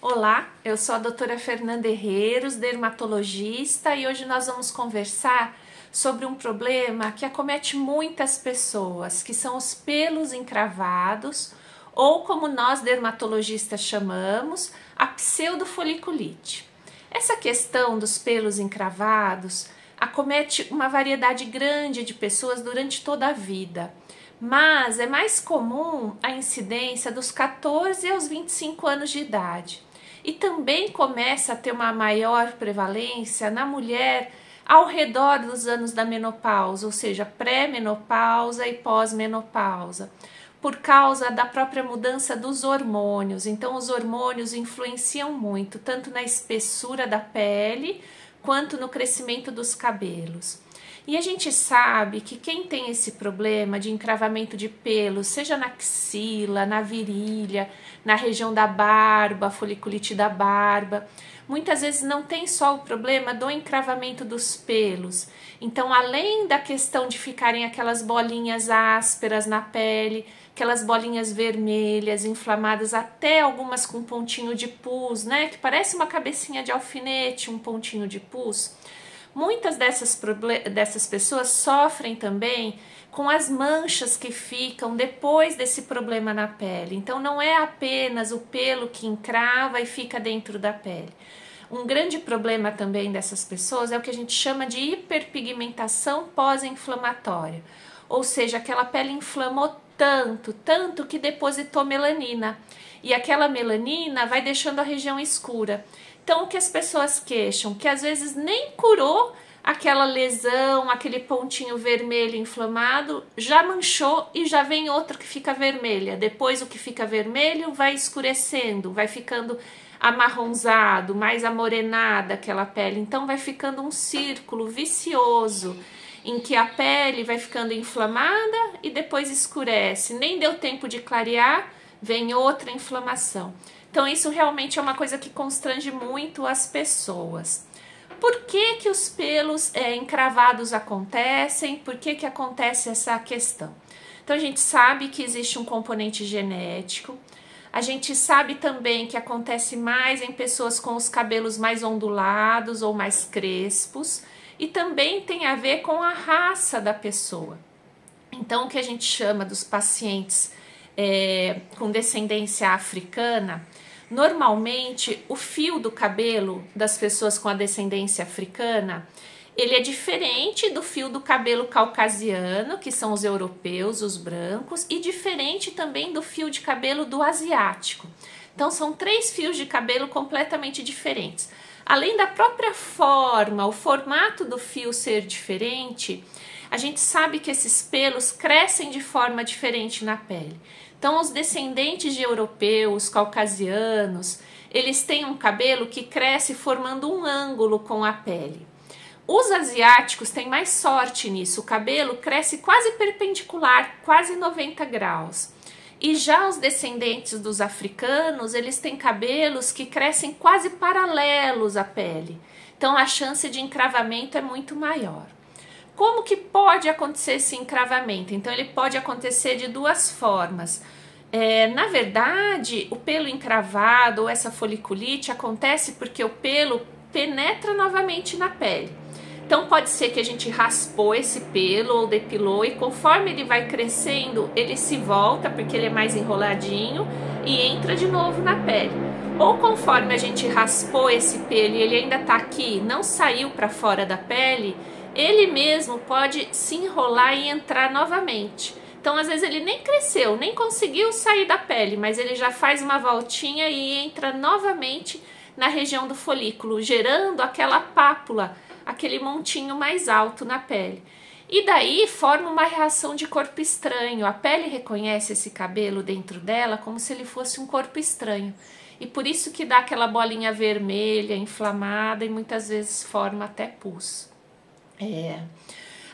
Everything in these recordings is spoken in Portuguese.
Olá, eu sou a doutora Fernanda Herreiros, dermatologista, e hoje nós vamos conversar sobre um problema que acomete muitas pessoas, que são os pelos encravados, ou como nós dermatologistas chamamos, a pseudofoliculite. Essa questão dos pelos encravados acomete uma variedade grande de pessoas durante toda a vida, mas é mais comum a incidência dos 14 aos 25 anos de idade. E também começa a ter uma maior prevalência na mulher ao redor dos anos da menopausa, ou seja, pré-menopausa e pós-menopausa, por causa da própria mudança dos hormônios. Então, os hormônios influenciam muito, tanto na espessura da pele, quanto no crescimento dos cabelos. E a gente sabe que quem tem esse problema de encravamento de pelos, seja na axila, na virilha, na região da barba, foliculite da barba, muitas vezes não tem só o problema do encravamento dos pelos. Então, além da questão de ficarem aquelas bolinhas ásperas na pele, aquelas bolinhas vermelhas, inflamadas, até algumas com pontinho de pus, né? Que parece uma cabecinha de alfinete, um pontinho de pus. Muitas dessas pessoas sofrem também com as manchas que ficam depois desse problema na pele. Então, não é apenas o pelo que encrava e fica dentro da pele. Um grande problema também dessas pessoas é o que a gente chama de hiperpigmentação pós-inflamatória. Ou seja, aquela pele inflamou tanto que depositou melanina. E aquela melanina vai deixando a região escura. Então, o que as pessoas queixam? Que às vezes nem curou aquela lesão, aquele pontinho vermelho inflamado, já manchou e já vem outra que fica vermelha. Depois o que fica vermelho vai escurecendo, vai ficando amarronzado, mais amorenada aquela pele. Então, vai ficando um círculo vicioso em que a pele vai ficando inflamada e depois escurece. Nem deu tempo de clarear, vem outra inflamação. Então, isso realmente é uma coisa que constrange muito as pessoas. Por que os pelos encravados acontecem? Por que acontece essa questão? Então, a gente sabe que existe um componente genético. A gente sabe também que acontece mais em pessoas com os cabelos mais ondulados ou mais crespos. E também tem a ver com a raça da pessoa. Então, o que a gente chama dos pacientes com descendência africana, normalmente o fio do cabelo das pessoas com a descendência africana, ele é diferente do fio do cabelo caucasiano, que são os europeus, os brancos, e diferente também do fio de cabelo do asiático. Então, são 3 fios de cabelo completamente diferentes. Além da própria forma, o formato do fio ser diferente, a gente sabe que esses pelos crescem de forma diferente na pele. Então, os descendentes de europeus, caucasianos, eles têm um cabelo que cresce formando um ângulo com a pele. Os asiáticos têm mais sorte nisso, o cabelo cresce quase perpendicular, quase 90 graus. E já os descendentes dos africanos, eles têm cabelos que crescem quase paralelos à pele. Então, a chance de encravamento é muito maior. Como que pode acontecer esse encravamento? Então, ele pode acontecer de 2 formas. Na verdade, o pelo encravado ou essa foliculite acontece porque o pelo penetra novamente na pele. Então, pode ser que a gente raspou esse pelo ou depilou e conforme ele vai crescendo, ele se volta porque ele é mais enroladinho e entra de novo na pele. Ou conforme a gente raspou esse pelo e ele ainda tá aqui, não saiu para fora da pele, ele mesmo pode se enrolar e entrar novamente. Então, às vezes ele nem cresceu, nem conseguiu sair da pele, mas ele já faz uma voltinha e entra novamente na região do folículo, gerando aquela pápula, aquele montinho mais alto na pele. E daí forma uma reação de corpo estranho. A pele reconhece esse cabelo dentro dela como se ele fosse um corpo estranho. E por isso que dá aquela bolinha vermelha, inflamada e muitas vezes forma até pus.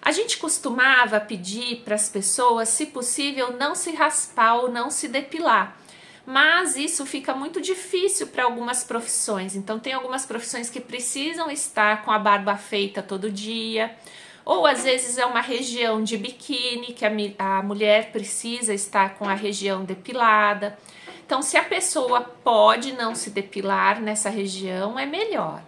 A gente costumava pedir para as pessoas, se possível, não se raspar ou não se depilar. Mas isso fica muito difícil para algumas profissões. Então, tem algumas profissões que precisam estar com a barba feita todo dia. Ou, às vezes, é uma região de biquíni, que a mulher precisa estar com a região depilada. Então, Então, se a pessoa pode não se depilar nessa região, é melhor.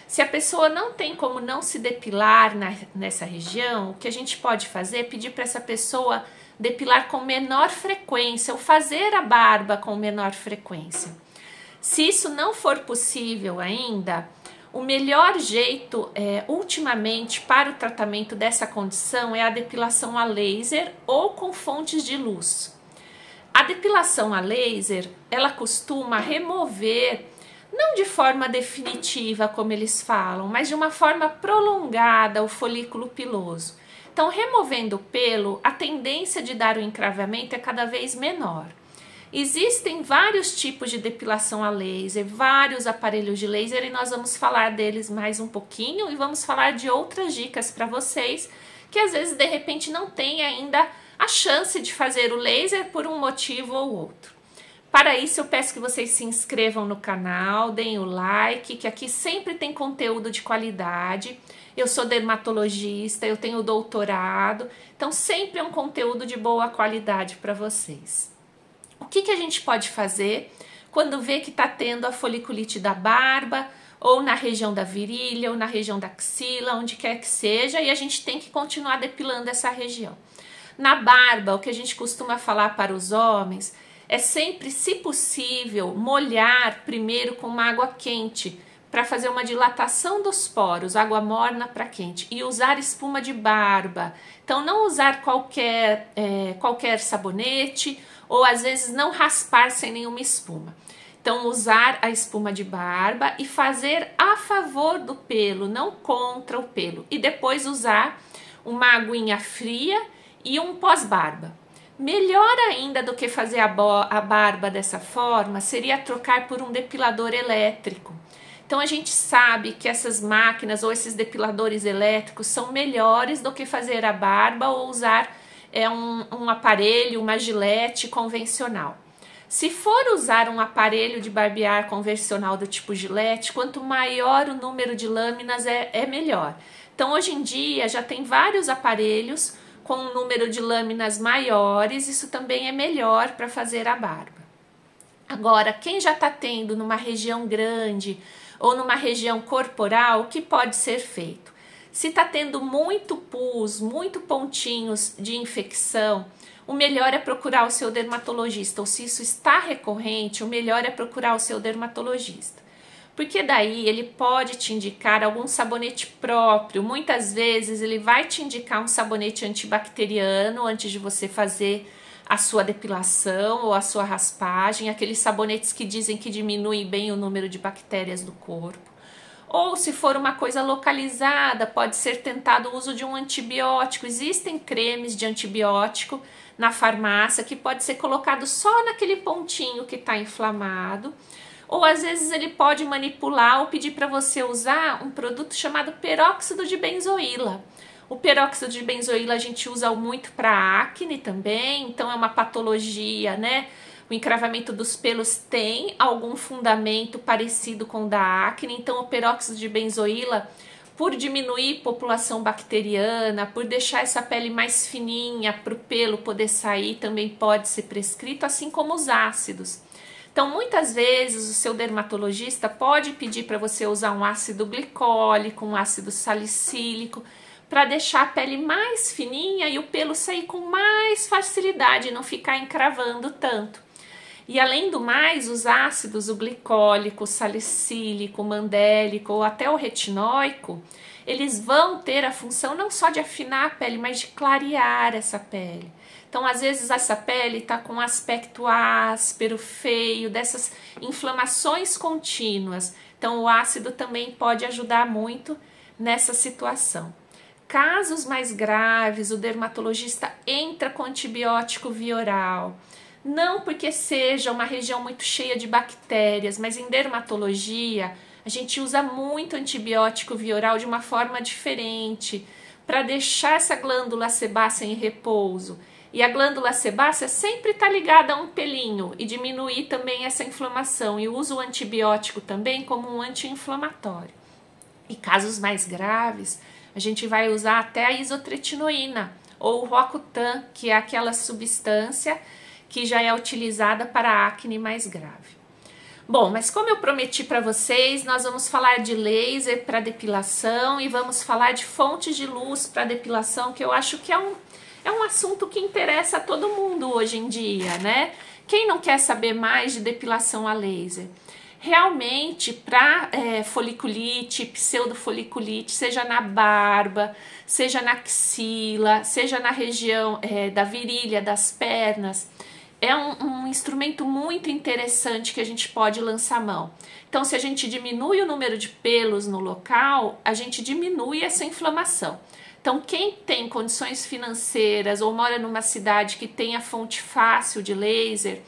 Se a pessoa não tem como não se depilar nessa região, o que a gente pode fazer é pedir para essa pessoa depilar com menor frequência ou fazer a barba com menor frequência. Se isso não for possível ainda, o melhor jeito, ultimamente, para o tratamento dessa condição é a depilação a laser ou com fontes de luz. A depilação a laser, ela costuma remover, não de forma definitiva, como eles falam, mas de uma forma prolongada o folículo piloso. Então, removendo o pelo, a tendência de dar o encravamento é cada vez menor. Existem vários tipos de depilação a laser, vários aparelhos de laser e nós vamos falar deles mais um pouquinho e vamos falar de outras dicas para vocês que às vezes de repente não tem ainda a chance de fazer o laser por um motivo ou outro. Para isso eu peço que vocês se inscrevam no canal, deem o like, que aqui sempre tem conteúdo de qualidade. Eu sou dermatologista, eu tenho doutorado, então sempre é um conteúdo de boa qualidade para vocês. O que a gente pode fazer quando vê que está tendo a foliculite da barba, ou na região da virilha, ou na região da axila, onde quer que seja, e a gente tem que continuar depilando essa região. Na barba, o que a gente costuma falar para os homens é sempre, se possível, molhar primeiro com uma água quente, para fazer uma dilatação dos poros, água morna para quente, e usar espuma de barba. Então, não usar qualquer sabonete, ou às vezes não raspar sem nenhuma espuma. Então, usar a espuma de barba e fazer a favor do pelo, não contra o pelo. E depois usar uma aguinha fria e um pós-barba. Melhor ainda do que fazer a barba dessa forma, seria trocar por um depilador elétrico. Então, a gente sabe que essas máquinas ou esses depiladores elétricos são melhores do que fazer a barba ou usar um aparelho, uma gilete convencional. Se for usar um aparelho de barbear convencional do tipo gilete, quanto maior o número de lâminas é melhor. Então, hoje em dia, já tem vários aparelhos com um número de lâminas maiores, isso também é melhor para fazer a barba. Agora, quem já está tendo numa região grande ou numa região corporal, o que pode ser feito? Se está tendo muito pus, muito pontinhos de infecção, o melhor é procurar o seu dermatologista. Ou se isso está recorrente, o melhor é procurar o seu dermatologista. Porque daí ele pode te indicar algum sabonete próprio. Muitas vezes ele vai te indicar um sabonete antibacteriano antes de você fazer a sua depilação ou a sua raspagem. Aqueles sabonetes que dizem que diminuem bem o número de bactérias do corpo. Ou se for uma coisa localizada, pode ser tentado o uso de um antibiótico. Existem cremes de antibiótico na farmácia que pode ser colocado só naquele pontinho que está inflamado. Ou às vezes ele pode manipular ou pedir para você usar um produto chamado peróxido de benzoíla. O peróxido de benzoíla a gente usa muito para acne também, então é uma patologia, né? O encravamento dos pelos tem algum fundamento parecido com o da acne, então o peróxido de benzoíla, por diminuir população bacteriana, por deixar essa pele mais fininha para o pelo poder sair, também pode ser prescrito, assim como os ácidos. Então, muitas vezes o seu dermatologista pode pedir para você usar um ácido glicólico, um ácido salicílico, para deixar a pele mais fininha e o pelo sair com mais facilidade, não ficar encravando tanto. E além do mais, os ácidos, o glicólico, o salicílico, o mandélico ou até o retinóico, eles vão ter a função não só de afinar a pele, mas de clarear essa pele. Então, às vezes, essa pele está com um aspecto áspero, feio, dessas inflamações contínuas. Então, o ácido também pode ajudar muito nessa situação. Casos mais graves, o dermatologista entra com antibiótico via oral. Não porque seja uma região muito cheia de bactérias, mas em dermatologia a gente usa muito antibiótico via oral de uma forma diferente, para deixar essa glândula sebácea em repouso. E a glândula sebácea sempre está ligada a um pelinho e diminuir também essa inflamação. E usa o antibiótico também como um anti-inflamatório. E casos mais graves, a gente vai usar até a isotretinoína ou o Roacutan, que é aquela substância que já é utilizada para acne mais grave. Bom, mas como eu prometi para vocês, nós vamos falar de laser para depilação e vamos falar de fontes de luz para depilação, que eu acho que é um assunto que interessa a todo mundo hoje em dia, né? Quem não quer saber mais de depilação a laser? Realmente, para foliculite, pseudofoliculite, seja na barba, seja na axila, seja na região da virilha, das pernas, é um instrumento muito interessante que a gente pode lançar mão. Então, se a gente diminui o número de pelos no local, a gente diminui essa inflamação. Então, quem tem condições financeiras ou mora numa cidade que tenha fonte fácil de laser,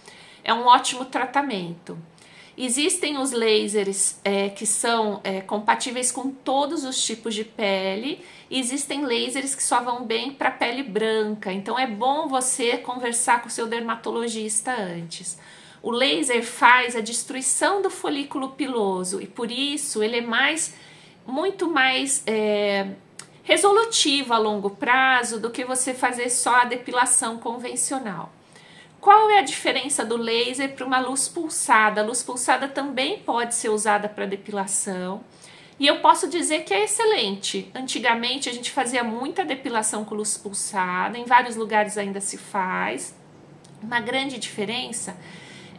é um ótimo tratamento. Existem os lasers que são compatíveis com todos os tipos de pele. Existem lasers que só vão bem para pele branca. Então é bom você conversar com o seu dermatologista antes. O laser faz a destruição do folículo piloso e por isso ele é muito mais resolutivo a longo prazo do que você fazer só a depilação convencional. Qual é a diferença do laser para uma luz pulsada? A luz pulsada também pode ser usada para depilação e eu posso dizer que é excelente. Antigamente a gente fazia muita depilação com luz pulsada, em vários lugares ainda se faz. Uma grande diferença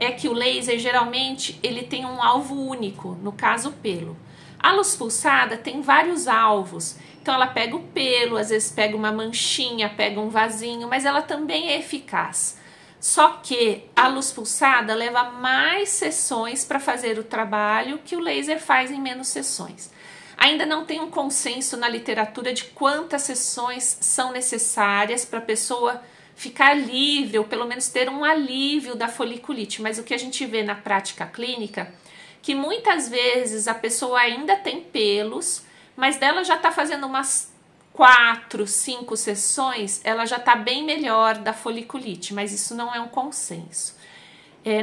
é que o laser geralmente ele tem um alvo único, no caso o pelo. A luz pulsada tem vários alvos, então ela pega o pelo, às vezes pega uma manchinha, pega um vasinho, mas ela também é eficaz. Só que a luz pulsada leva mais sessões para fazer o trabalho que o laser faz em menos sessões. Ainda não tem um consenso na literatura de quantas sessões são necessárias para a pessoa ficar livre ou pelo menos ter um alívio da foliculite, mas o que a gente vê na prática clínica, que muitas vezes a pessoa ainda tem pelos, mas dela já está fazendo umas 4, 5 sessões, ela já está bem melhor da foliculite, mas isso não é um consenso.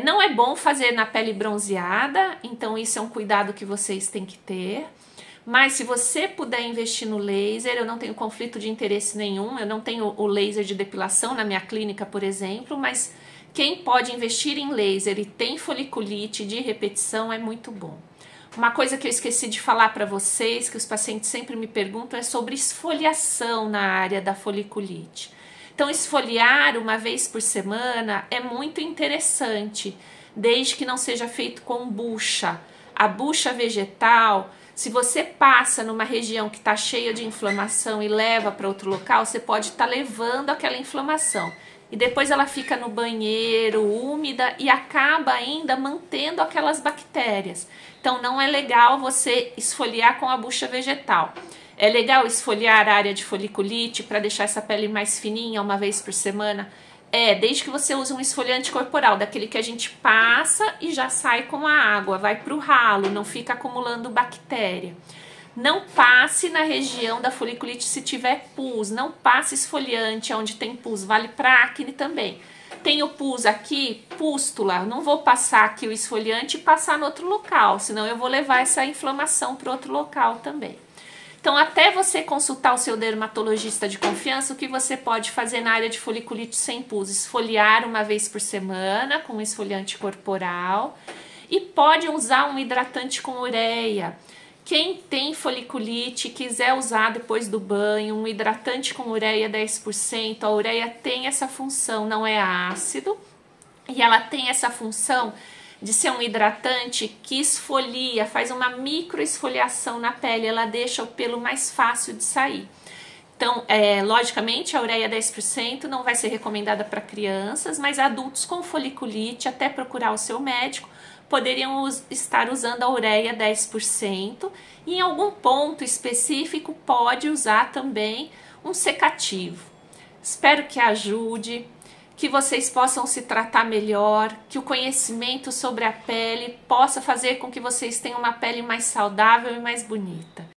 Não é bom fazer na pele bronzeada, então isso é um cuidado que vocês têm que ter. Mas se você puder investir no laser, eu não tenho conflito de interesse nenhum, eu não tenho o laser de depilação na minha clínica, por exemplo, mas quem pode investir em laser e tem foliculite de repetição é muito bom. Uma coisa que eu esqueci de falar para vocês, que os pacientes sempre me perguntam, é sobre esfoliação na área da foliculite. Então, esfoliar uma vez por semana é muito interessante, desde que não seja feito com bucha. A bucha vegetal, se você passa numa região que está cheia de inflamação e leva para outro local, você pode estar levando aquela inflamação. E depois ela fica no banheiro, úmida, e acaba ainda mantendo aquelas bactérias. Então não é legal você esfoliar com a bucha vegetal. É legal esfoliar a área de foliculite para deixar essa pele mais fininha uma vez por semana? Desde que você use um esfoliante corporal, daquele que a gente passa e já sai com a água, vai para o ralo, não fica acumulando bactéria. Não passe na região da foliculite se tiver pus, não passe esfoliante onde tem pus, vale para acne também. Tenho pus aqui, pústula, não vou passar aqui o esfoliante e passar no outro local, senão eu vou levar essa inflamação para outro local também. Então, até você consultar o seu dermatologista de confiança, o que você pode fazer na área de foliculite sem pus? Esfoliar uma vez por semana com um esfoliante corporal e pode usar um hidratante com ureia. Quem tem foliculite e quiser usar depois do banho um hidratante com ureia 10%, a ureia tem essa função, não é ácido, e ela tem essa função de ser um hidratante que esfolia, faz uma microesfoliação na pele, ela deixa o pelo mais fácil de sair. Então, logicamente, a ureia 10% não vai ser recomendada para crianças, mas adultos com foliculite, até procurar o seu médico, poderiam estar usando a ureia 10% e em algum ponto específico pode usar também um secativo. Espero que ajude, que vocês possam se tratar melhor, que o conhecimento sobre a pele possa fazer com que vocês tenham uma pele mais saudável e mais bonita.